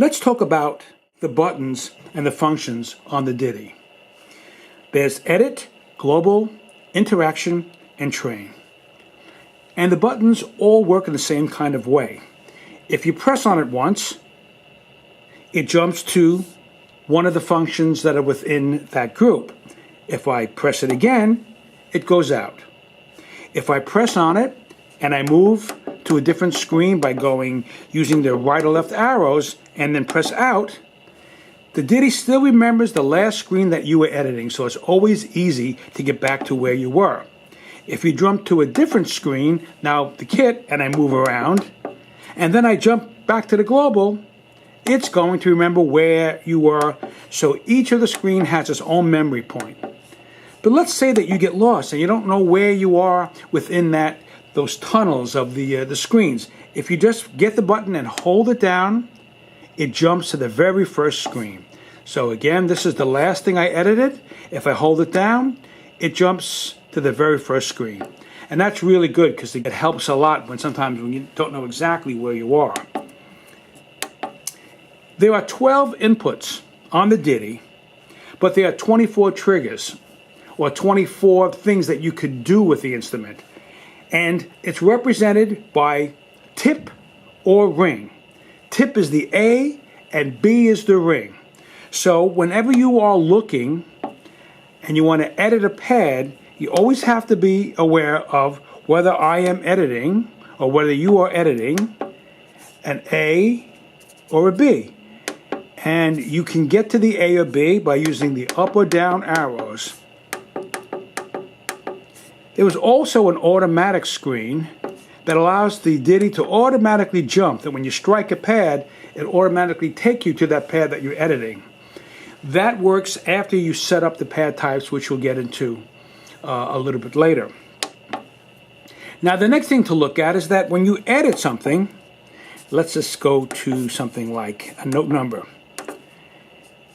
Let's talk about the buttons and the functions on the Diti. There's Edit, Global, Interaction, and Train. And the buttons all work in the same kind of way. If you press on it once, it jumps to one of the functions that are within that group. If I press it again, it goes out. If I press on it and I move to a different screen by using the right or left arrows and then press out, the Diti still remembers the last screen that you were editing, so it's always easy to get back to where you were. If you jump to a different screen, now the kit, and I move around, and then I jump back to the global, it's going to remember where you were, so each of the screen has its own memory point. But let's say that you get lost and you don't know where you are within those tunnels of the screens. If you just get the button and hold it down, it jumps to the very first screen. So again, this is the last thing I edited. If I hold it down, it jumps to the very first screen. And that's really good because it helps a lot sometimes when you don't know exactly where you are. There are 12 inputs on the Diti, but there are 24 triggers, or 24 things that you could do with the instrument. And it's represented by tip or ring. Tip is the A and B is the ring. So whenever you are looking and you want to edit a pad, you always have to be aware of whether I am editing or whether you are editing an A or a B. And you can get to the A or B by using the up or down arrows. There was also an automatic screen that allows the Diti to automatically jump, that when you strike a pad, it automatically takes you to that pad that you're editing. That works after you set up the pad types, which we'll get into a little bit later. Now the next thing to look at is that when you edit something, let's just go to something like a note number.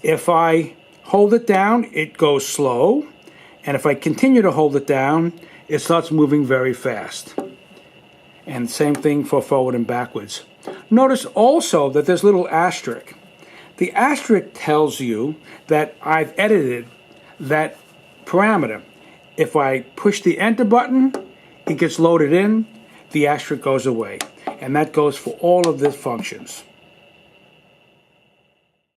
If I hold it down, it goes slow. And if I continue to hold it down, it starts moving very fast. And same thing for forward and backwards. Notice also that there's a little asterisk. The asterisk tells you that I've edited that parameter. If I push the enter button, it gets loaded in, the asterisk goes away. And that goes for all of the functions.